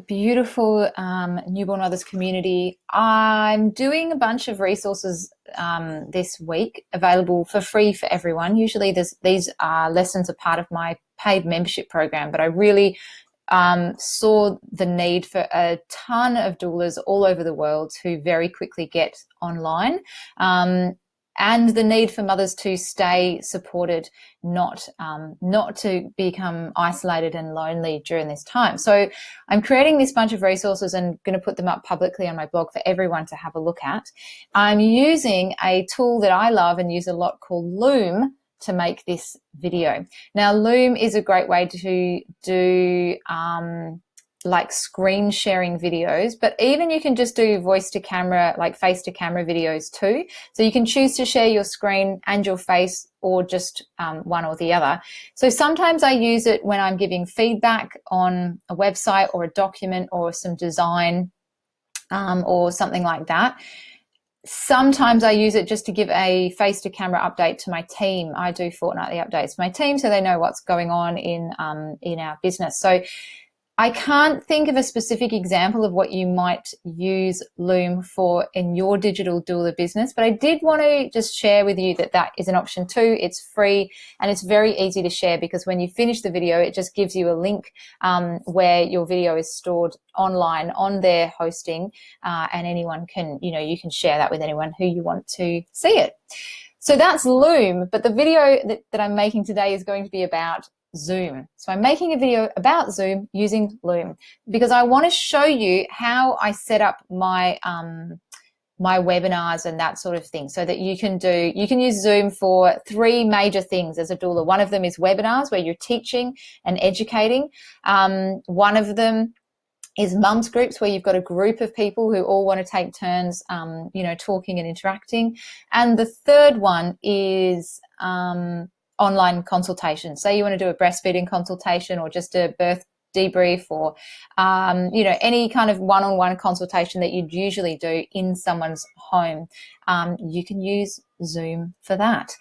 Beautiful newborn mothers community. I'm doing a bunch of resources this week available for free for everyone. Usually these lessons are part of my paid membership program, but I really saw the need for a ton of doulas all over the world to very quickly get online. And the need for mothers to stay supported, not to become isolated and lonely during this time. So I'm creating this bunch of resources and going to put them up publicly on my blog for everyone to have a look at. I'm using a tool that I love and use a lot called Loom to make this video. Now, Loom is a great way to do like screen sharing videos, but even you can just do voice to camera, like face to camera videos too. So you can choose to share your screen and your face or just one or the other. So sometimes I use it when I'm giving feedback on a website or a document or some design or something like that. Sometimes I use it just to give a face to camera update to my team. I do fortnightly updates for my team so they know what's going on in our business. So I can't think of a specific example of what you might use Loom for in your digital doula business, but I did want to just share with you that that is an option too. It's free and it's very easy to share because when you finish the video, it just gives you a link where your video is stored online on their hosting, and anyone can, you can share that with anyone who you want to see it. So that's Loom, but the video that I'm making today is going to be about Zoom. So I'm making a video about Zoom using Loom because I want to show you how I set up my my webinars and that sort of thing so that you can use Zoom for three major things as a doula. One of them is webinars where you're teaching and educating. One of them is mums groups where you've got a group of people who all want to take turns, talking and interacting. And the third one is online consultations. Say you want to do a breastfeeding consultation or just a birth debrief or, any kind of one-on-one consultation that you'd usually do in someone's home. You can use Zoom for that.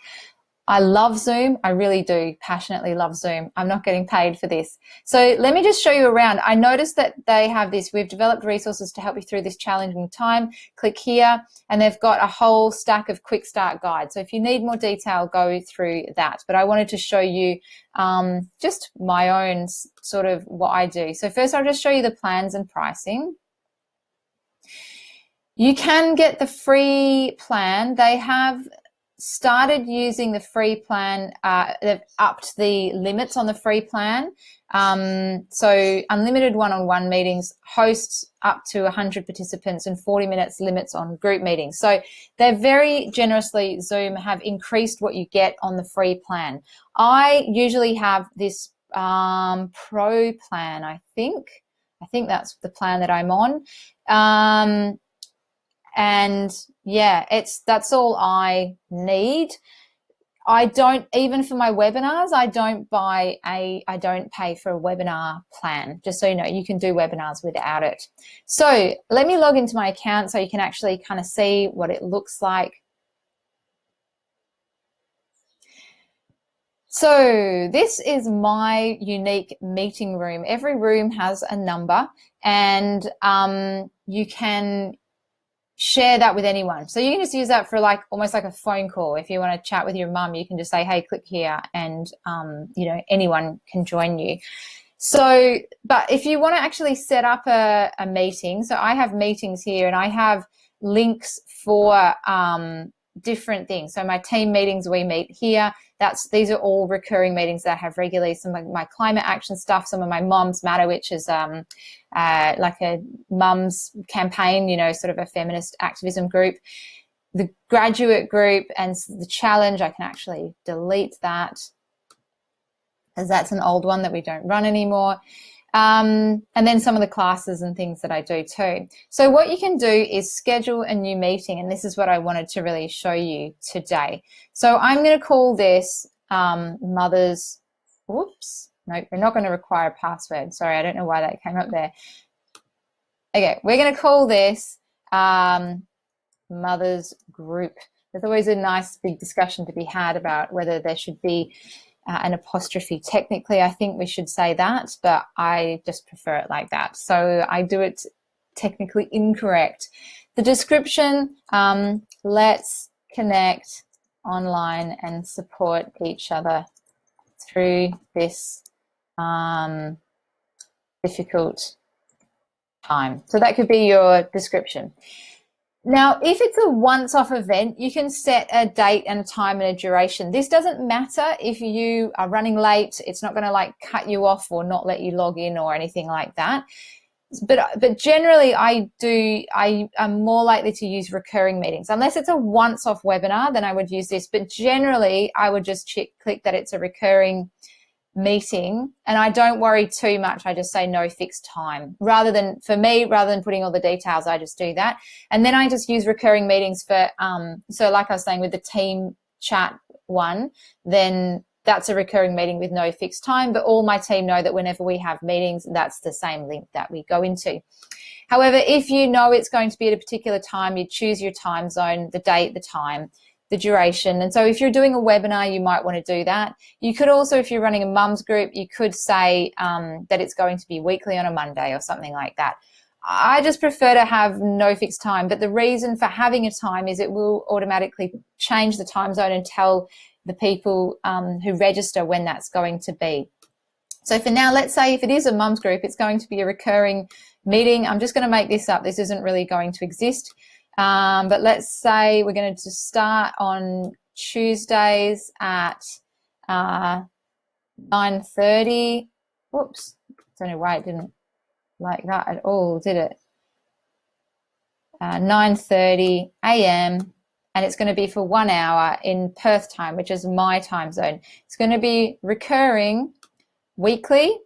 I love Zoom. I really do passionately love Zoom. I'm not getting paid for this. So let me just show you around. I noticed that they have this, we've developed resources to help you through this challenging time. Click here and they've got a whole stack of quick start guides. So if you need more detail, go through that. But I wanted to show you just my own sort of what I do. So first I'll just show you the plans and pricing. You can get the free plan. They have started using the free plan. They've upped the limits on the free plan. So unlimited one-on-one meetings, hosts up to 100 participants and 40 minutes limits on group meetings. So they're very generously, Zoom have increased what you get on the free plan. I usually have this pro plan, I think that's the plan that I'm on. And yeah, that's all I need. I don't, even for my webinars, I don't pay for a webinar plan, just so you know, you can do webinars without it. So let me log into my account so you can actually kind of see what it looks like. So this is my unique meeting room. Every room has a number and you can share that with anyone. So you can just use that for almost like a phone call. If you want to chat with your mum, you can just say, hey, click here and, anyone can join you. So, but if you want to actually set up a meeting, so I have meetings here and I have links for different things. So my team meetings, we meet here. These are all recurring meetings that I have regularly. Some of my climate action stuff, some of my Moms Matter, which is like a mums campaign, sort of a feminist activism group. The graduate group and the challenge, I can actually delete that as that's an old one that we don't run anymore. And then some of the classes and things that I do too. So what you can do is schedule a new meeting, and this is what I wanted to really show you today. So I'm going to call this Mothers, whoops, no, we're not going to require a password. Sorry, I don't know why that came up there. Okay, we're going to call this Mothers Group. There's always a nice big discussion to be had about whether there should be an apostrophe. Technically, I think we should say that, but I just prefer it like that. So I do it technically incorrect. The description, let's connect online and support each other through this difficult time. So that could be your description. Now, if it's a once-off event, you can set a date and a time and a duration. This doesn't matter if you are running late. It's not going to like cut you off or not let you log in or anything like that. But generally, I am more likely to use recurring meetings. Unless it's a once-off webinar, then I would use this. But generally, I would just click that it's a recurring meeting, and I don't worry too much. I just say no fixed time. Rather than putting all the details, I just do that. And then I just use recurring meetings for, so like I was saying with the team chat one, then that's a recurring meeting with no fixed time, but all my team know that whenever we have meetings, that's the same link that we go into. However, if you know it's going to be at a particular time, you choose your time zone, the date, the time, the duration. And so if you're doing a webinar, you might want to do that. You could also, if you're running a mums group, you could say that it's going to be weekly on a Monday or something like that. I just prefer to have no fixed time, but the reason for having a time is it will automatically change the time zone and tell the people who register when that's going to be. So for now, let's say if it is a mums group, it's going to be a recurring meeting. I'm just going to make this up. This isn't really going to exist. But let's say we're going to just start on Tuesdays at 9:30. Whoops, I don't know why it didn't like that at all, did it? 9:30 a.m. and it's going to be for 1 hour in Perth time, which is my time zone. It's going to be recurring weekly.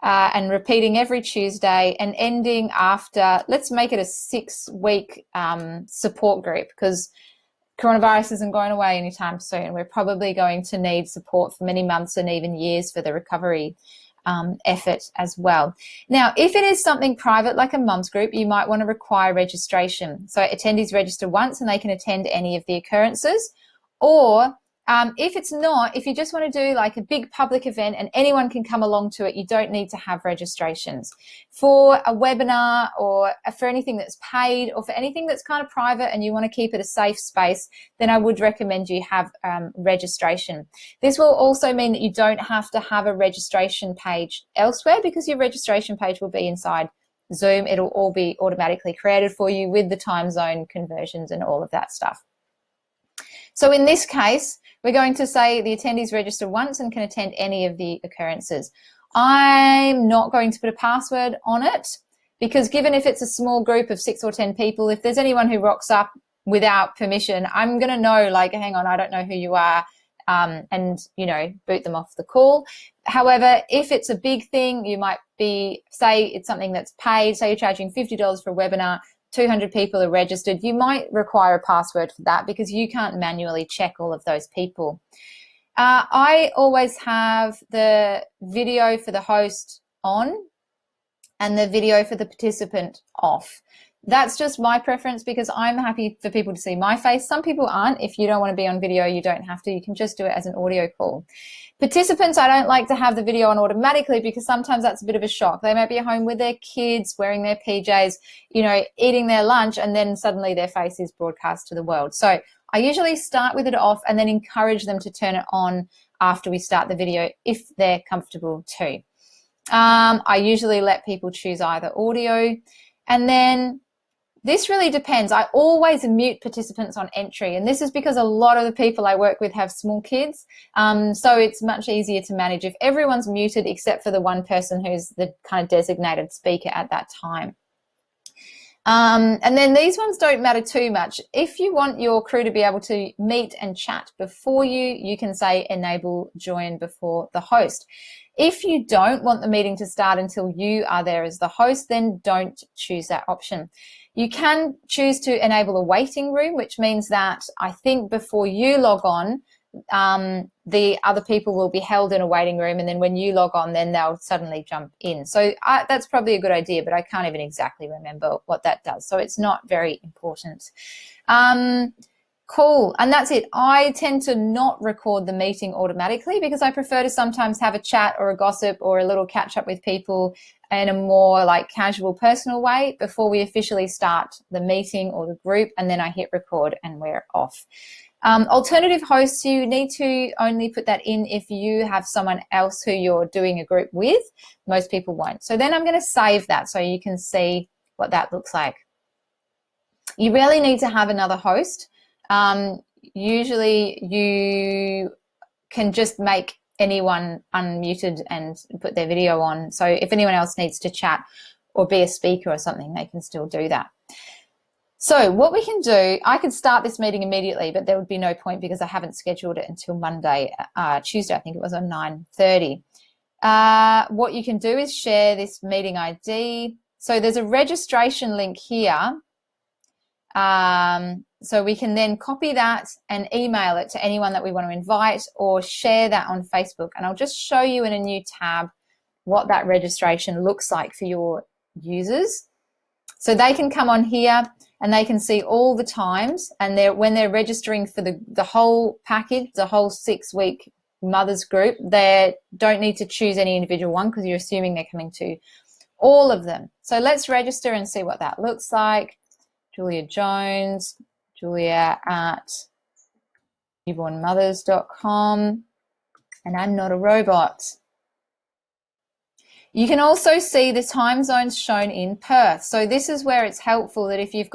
And repeating every Tuesday and ending after, let's make it a 6-week support group, because coronavirus isn't going away anytime soon. We're probably going to need support for many months and even years for the recovery effort as well. Now, if it is something private like a mums group, you might want to require registration. So attendees register once and they can attend any of the occurrences. Or if it's not, if you just want to do like a big public event and anyone can come along to it, you don't need to have registrations. For a webinar or for anything that's paid or for anything that's kind of private and you want to keep it a safe space, then I would recommend you have registration. This will also mean that you don't have to have a registration page elsewhere, because your registration page will be inside Zoom. It'll all be automatically created for you with the time zone conversions and all of that stuff. So in this case, we're going to say the attendees register once and can attend any of the occurrences. I'm not going to put a password on it, because given if it's a small group of 6 or 10 people, if there's anyone who rocks up without permission, I'm going to know, like, hang on, I don't know who you are, and, you know, boot them off the call. However, if it's a big thing, you might be, say it's something that's paid, say you're charging $50 for a webinar, 200 people are registered, you might require a password for that, because you can't manually check all of those people. I always have the video for the host on and the video for the participant off. That's just my preference, because I'm happy for people to see my face. Some people aren't. If you don't want to be on video, you don't have to. You can just do it as an audio call. Participants, I don't like to have the video on automatically, because sometimes that's a bit of a shock. They might be at home with their kids, wearing their PJs, you know, eating their lunch, and then suddenly their face is broadcast to the world. So I usually start with it off and then encourage them to turn it on after we start the video if they're comfortable too. I usually let people choose either audio, and then this really depends. I always mute participants on entry, and this is because a lot of the people I work with have small kids, so it's much easier to manage if everyone's muted except for the one person who's the kind of designated speaker at that time. And then these ones don't matter too much. If you want your crew to be able to meet and chat before you, you can say enable join before the host. If you don't want the meeting to start until you are there as the host, then don't choose that option. You can choose to enable a waiting room, which means that I think before you log on, the other people will be held in a waiting room, and then when you log on, then they'll suddenly jump in. So that's probably a good idea, but I can't even exactly remember what that does. So it's not very important. Cool. And that's it. I tend to not record the meeting automatically because I prefer to sometimes have a chat or a gossip or a little catch up with people in a more like casual, personal way before we officially start the meeting or the group, and then I hit record and we're off. Alternative hosts, you need to only put that in if you have someone else who you're doing a group with. Most people won't. So then I'm going to save that so you can see what that looks like. You really need to have another host. Usually you can just make anyone unmuted and put their video on. So if anyone else needs to chat or be a speaker or something, they can still do that. So what we can do, I could start this meeting immediately, but there would be no point because I haven't scheduled it until Tuesday, I think it was on 9:30. What you can do is share this meeting ID. So there's a registration link here. So we can then copy that and email it to anyone that we want to invite or share that on Facebook. And I'll just show you in a new tab what that registration looks like for your users. So they can come on here and they can see all the times, and when they're registering for the whole package, the whole 6-week mothers group, they don't need to choose any individual one because you're assuming they're coming to all of them. So let's register and see what that looks like. Julia Jones, Julia at newbornmothers.com, and I'm not a robot. You can also see the time zones shown in Perth. So this is where it's helpful that if you've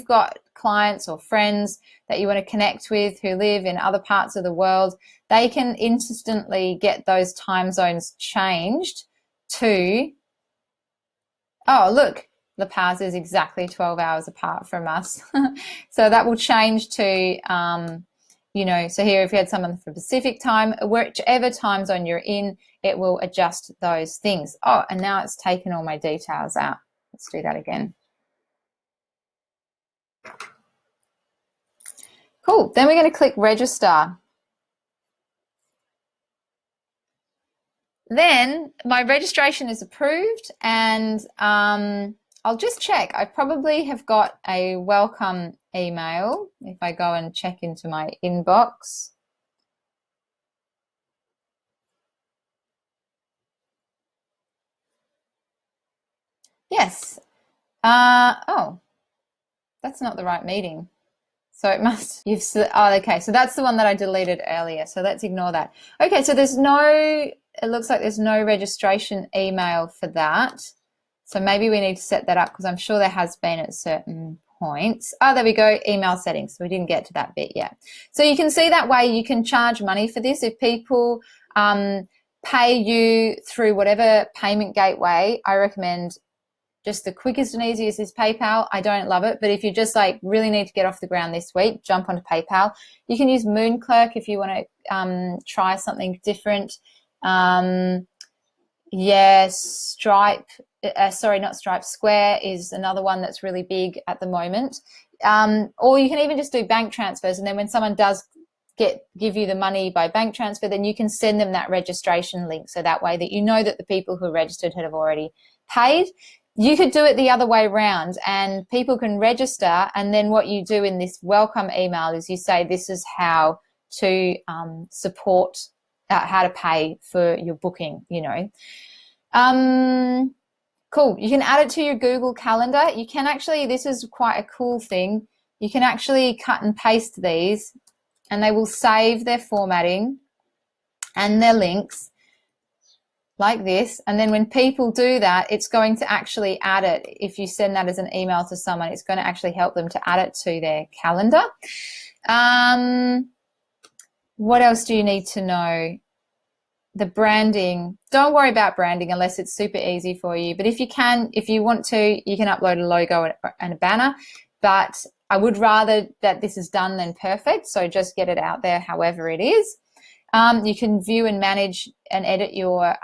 got clients or friends that you want to connect with who live in other parts of the world, they can instantly get those time zones changed to, oh, look, La Paz is exactly 12 hours apart from us. So that will change to, so here if you had someone for Pacific time, whichever time zone you're in, it will adjust those things. Oh, and now it's taken all my details out. Let's do that again. Cool. Then we're going to click register. Then my registration is approved, and I'll just check. I probably have got a welcome email if I go and check into my inbox. Yes. Oh, that's not the right meeting. So it must, okay, so that's the one that I deleted earlier. So let's ignore that. Okay, so it looks like there's no registration email for that. So maybe we need to set that up because I'm sure there has been at certain points. Oh, there we go, email settings. So we didn't get to that bit yet. So you can see that way you can charge money for this. If people pay you through whatever payment gateway, I recommend just the quickest and easiest is PayPal. I don't love it, but if you just like really need to get off the ground this week, jump onto PayPal. You can use Moonclerk if you want to try something different. Stripe, Square is another one that's really big at the moment. Or you can even just do bank transfers, and then when someone does give you the money by bank transfer, then you can send them that registration link, so that way that you know that the people who registered have already paid. You could do it the other way around, and people can register, and then what you do in this welcome email is you say this is how to support, how to pay for your booking, Cool. You can add it to your Google Calendar. You can actually, this is quite a cool thing, you can actually cut and paste these, and they will save their formatting and their links like this, and then when people do that, it's going to actually add it. If you send that as an email to someone, it's going to actually help them to add it to their calendar. What else do you need to know? The branding. Don't worry about branding unless it's super easy for you, but if you want to, you can upload a logo and a banner, but I would rather that this is done than perfect, so just get it out there however it is. You can view and manage and edit your,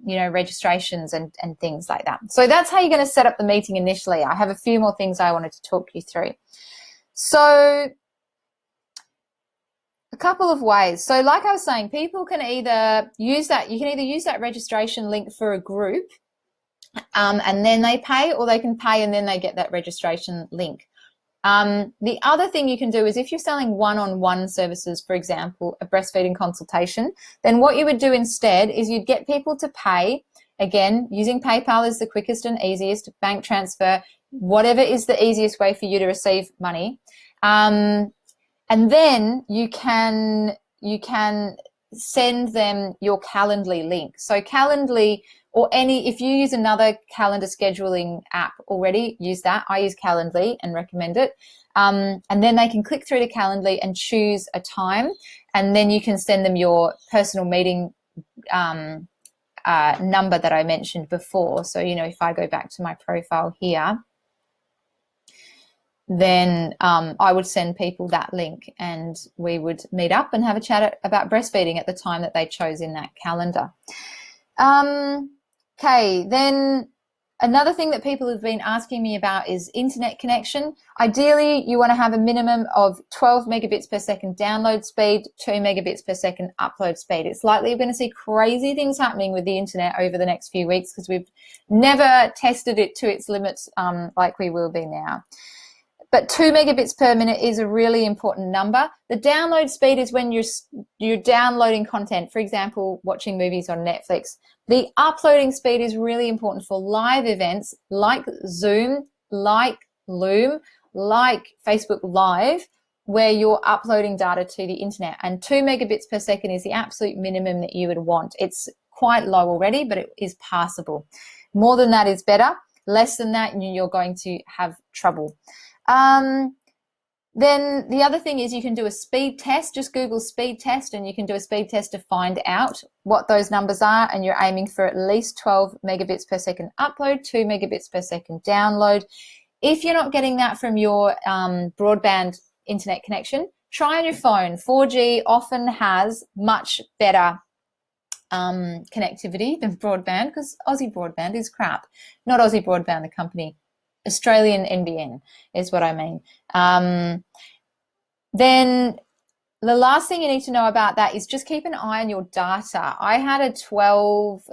registrations and things like that. So that's how you're going to set up the meeting initially. I have a few more things I wanted to talk you through. So a couple of ways. So like I was saying, people can either use that registration link for a group and then they pay, or they can pay and then they get that registration link. The other thing you can do is if you're selling one-on-one services, for example, a breastfeeding consultation, then what you would do instead is you'd get people to pay, again, using PayPal is the quickest and easiest, bank transfer, whatever is the easiest way for you to receive money. And then you can send them your Calendly link. So Calendly, or if you use another calendar scheduling app already, use that. I use Calendly and recommend it. And then they can click through to Calendly and choose a time, and then you can send them your personal meeting number that I mentioned before. So, if I go back to my profile here, then I would send people that link and we would meet up and have a chat about breastfeeding at the time that they chose in that calendar. Okay, then another thing that people have been asking me about is internet connection. Ideally, you want to have a minimum of 12 megabits per second download speed, 2 megabits per second upload speed. It's likely you're going to see crazy things happening with the internet over the next few weeks because we've never tested it to its limits like we will be now. But 2 megabits per minute is a really important number. The download speed is when you're downloading content, for example, watching movies on Netflix. The uploading speed is really important for live events like Zoom, like Loom, like Facebook Live, where you're uploading data to the internet. And 2 megabits per second is the absolute minimum that you would want. It's quite low already, but it is passable. More than that is better. Less than that, you're going to have trouble. Then the other thing is you can do a speed test. Just Google speed test and you can do a speed test to find out what those numbers are, and you're aiming for at least 12 megabits per second upload, 2 megabits per second download. If you're not getting that from your broadband internet connection, try on your phone. 4G often has much better connectivity than broadband because Aussie Broadband is crap. Not Aussie Broadband, the company. Australian NBN is what I mean. Then the last thing you need to know about that is just keep an eye on your data. I had a 12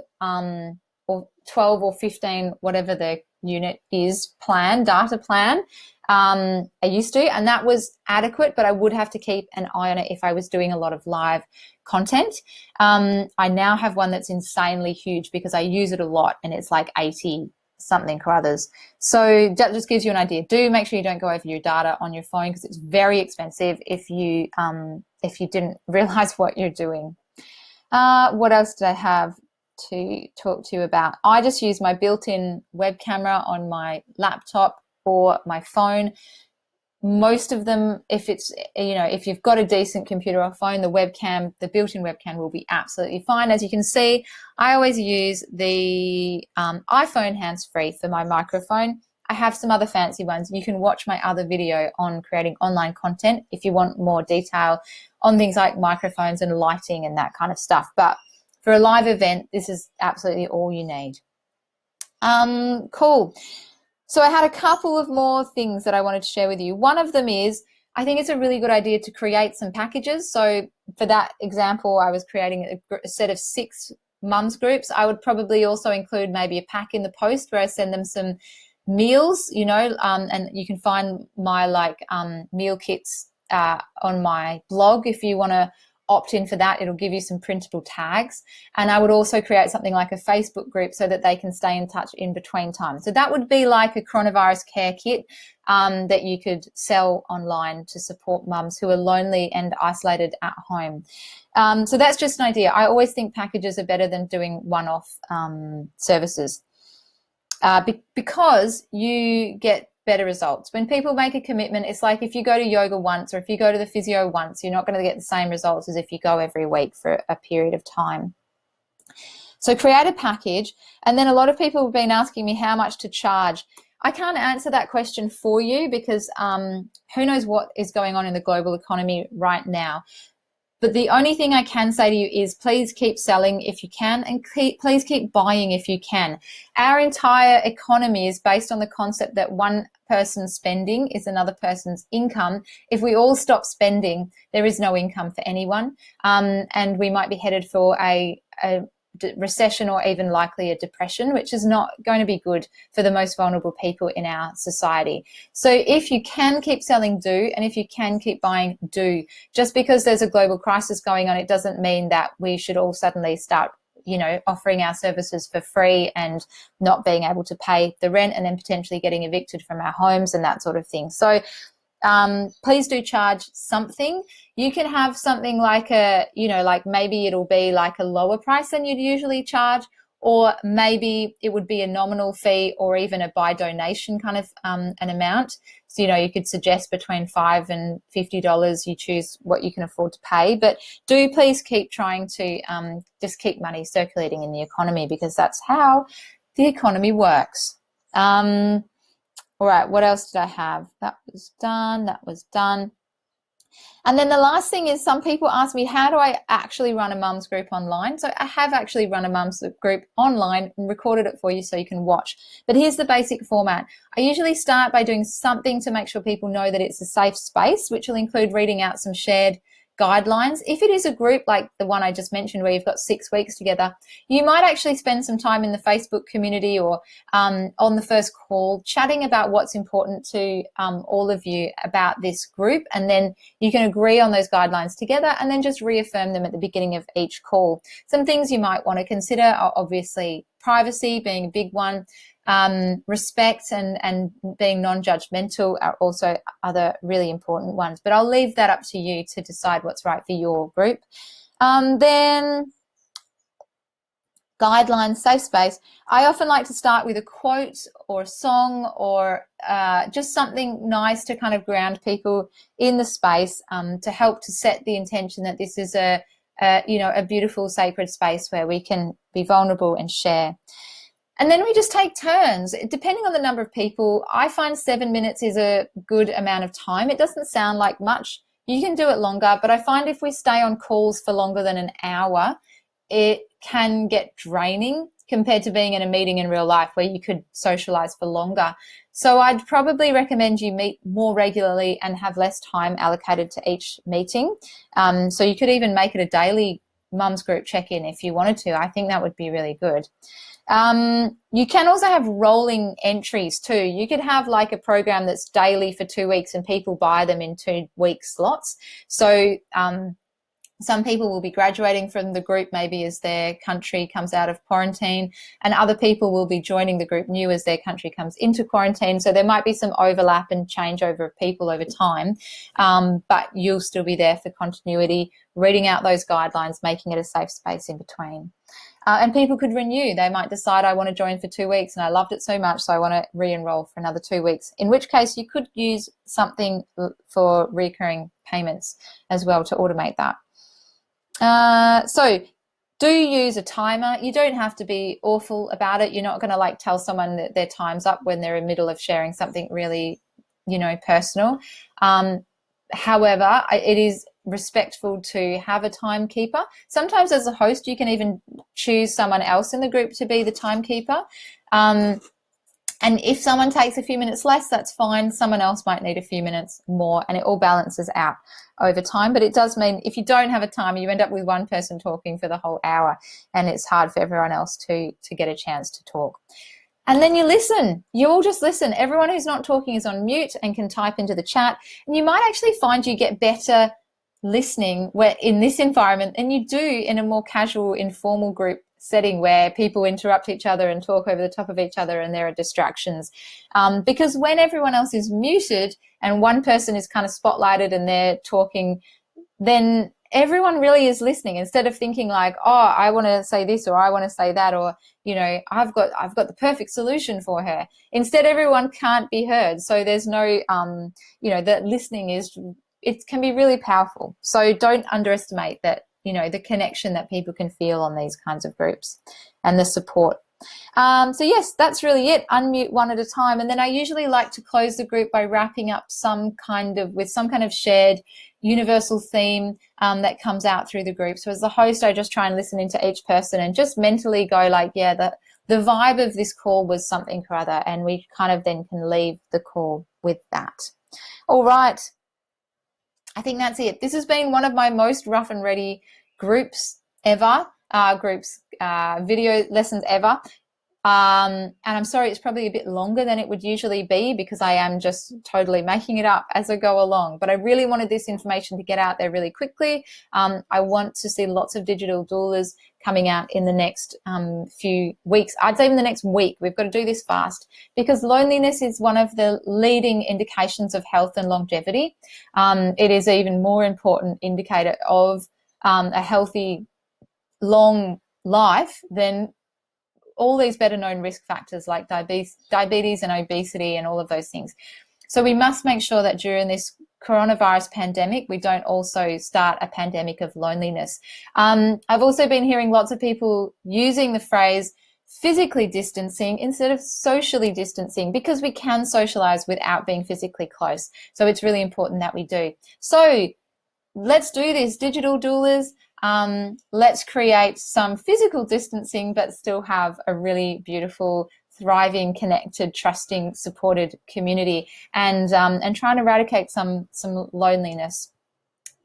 or 15, whatever the unit is, data plan. I used to, and that was adequate, but I would have to keep an eye on it if I was doing a lot of live content. I now have one that's insanely huge because I use it a lot, and it's like 80 something or others. So that just gives you an idea. Do make sure you don't go over your data on your phone because it's very expensive if you didn't realize what you're doing. What else did I have to talk to you about? I just use my built-in web camera on my laptop or my phone. Most of them, if you've got a decent computer or phone, the built-in webcam will be absolutely fine. As you can see, I always use the iPhone hands-free for my microphone. I have some other fancy ones. You can watch my other video on creating online content if you want more detail on things like microphones and lighting and that kind of stuff. But for a live event, this is absolutely all you need. Cool. So I had a couple of more things that I wanted to share with you. One of them is, I think it's a really good idea to create some packages. So for that example, I was creating a set of 6 mums groups. I would probably also include maybe a pack in the post where I send them some meals, and you can find my meal kits on my blog if you want to opt in for that. It'll give you some printable tags. And I would also create something like a Facebook group so that they can stay in touch in between times. So that would be like a coronavirus care kit that you could sell online to support mums who are lonely and isolated at home. So that's just an idea. I always think packages are better than doing one-off services because you get better results. When people make a commitment, it's like if you go to yoga once or if you go to the physio once, you're not going to get the same results as if you go every week for a period of time. So create a package. And then a lot of people have been asking me how much to charge. I can't answer that question for you because who knows what is going on in the global economy right now. But the only thing I can say to you is please keep selling if you can, and please keep buying if you can. Our entire economy is based on the concept that one person's spending is another person's income. If we all stop spending, there is no income for anyone, and we might be headed for a recession or even likely a depression, which is not going to be good for the most vulnerable people in our society. So if you can keep selling, do, and if you can keep buying, do. Just because there's a global crisis going on, it doesn't mean that we should all suddenly start offering our services for free and not being able to pay the rent and then potentially getting evicted from our homes and that sort of thing. So please do charge something. You can have something like like maybe it'll be like a lower price than you'd usually charge, or maybe it would be a nominal fee or even a by donation kind of an amount. So, you could suggest between $5 and $50. You choose what you can afford to pay, but do please keep trying to just keep money circulating in the economy, because that's how the economy works. All right, what else did I have? That was done. That was done. And then the last thing is, some people ask me, how do I actually run a mums group online? So I have actually run a mums group online and recorded it for you so you can watch. But here's the basic format. I usually start by doing something to make sure people know that it's a safe space, which will include reading out some shared guidelines. If it is a group like the one I just mentioned where you've got 6 weeks together, you might actually spend some time in the Facebook community or on the first call chatting about what's important to all of you about this group, and then you can agree on those guidelines together and then just reaffirm them at the beginning of each call. Some things you might want to consider are obviously privacy being a big one. Respect and being non-judgmental are also other really important ones, but I'll leave that up to you to decide what's right for your group. Then guidelines, safe space. I often like to start with a quote or a song or just something nice to kind of ground people in the space, to help to set the intention that this is a beautiful sacred space where we can be vulnerable and share. And then we just take turns. Depending on the number of people, I find 7 minutes is a good amount of time. It doesn't sound like much. You can do it longer, but I find if we stay on calls for longer than an hour, it can get draining compared to being in a meeting in real life where you could socialize for longer. So I'd probably recommend you meet more regularly and have less time allocated to each meeting. So you could even make it a daily mums group check-in if you wanted to. I think that would be really good. You can also have rolling entries too. You could have like a program that's daily for 2 weeks and people buy them in 2-week slots. So some people will be graduating from the group maybe as their country comes out of quarantine, and other people will be joining the group new as their country comes into quarantine. So there might be some overlap and changeover of people over time, but you'll still be there for continuity, reading out those guidelines, making it a safe space in between. And people could renew. They might decide, I want to join for 2 weeks and I loved it so much, so I want to re-enroll for another 2 weeks, in which case you could use something for recurring payments as well to automate that. So do use a timer. You don't have to be awful about it. You're not going to like tell someone that their time's up when they're in the middle of sharing something really, personal. However, it is respectful to have a timekeeper. Sometimes as a host, you can even choose someone else in the group to be the timekeeper. And if someone takes a few minutes less, that's fine. Someone else might need a few minutes more, and it all balances out over time. But it does mean if you don't have a timer, you end up with one person talking for the whole hour, and it's hard for everyone else to get a chance to talk. And then you listen. You all just listen. Everyone who's not talking is on mute and can type into the chat. And you might actually find you get better listening in this environment than you do in a more casual, informal group setting where people interrupt each other and talk over the top of each other and there are distractions. Because when everyone else is muted and one person is kind of spotlighted and they're talking, then everyone really is listening instead of thinking like, oh, I want to say this or I want to say that, or, I've got the perfect solution for her. Instead, everyone can't be heard. So there's no, that listening it can be really powerful. So don't underestimate that, the connection that people can feel on these kinds of groups and the support. So yes, that's really it. Unmute one at a time. And then I usually like to close the group by wrapping up with some kind of shared universal theme that comes out through the group. So as the host, I just try and listen into each person and just mentally go like, yeah, the vibe of this call was something or other. And we kind of then can leave the call with that. All right. I think that's it. This has been one of my most rough and ready groups ever. groups video lessons ever. And I'm sorry, it's probably a bit longer than it would usually be because I am just totally making it up as I go along. But I really wanted this information to get out there really quickly. I want to see lots of digital doulas coming out in the next few weeks. I'd say even the next week. We've got to do this fast because loneliness is one of the leading indications of health and longevity. It is an even more important indicator of a healthy, long life than all these better known risk factors like diabetes and obesity and all of those things. So we must make sure that during this coronavirus pandemic, we don't also start a pandemic of loneliness. I've also been hearing lots of people using the phrase physically distancing instead of socially distancing because we can socialize without being physically close. So it's really important that we do. So let's do this, digital doulas. Let's create some physical distancing, but still have a really beautiful, thriving, connected, trusting, supported community, and trying to eradicate some loneliness.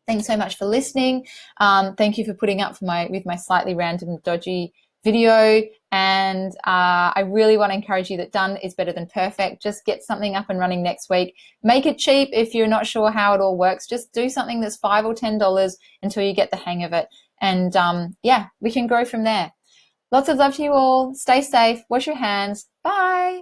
Thanks so much for listening. Thank you for putting up with my slightly random, dodgy video. And I really want to encourage you that done is better than perfect. Just get something up and running next week. Make it cheap if you're not sure how it all works. Just do something that's $5 or $10 until you get the hang of it. And yeah, we can grow from there. Lots of love to you all. Stay safe. Wash your hands. Bye.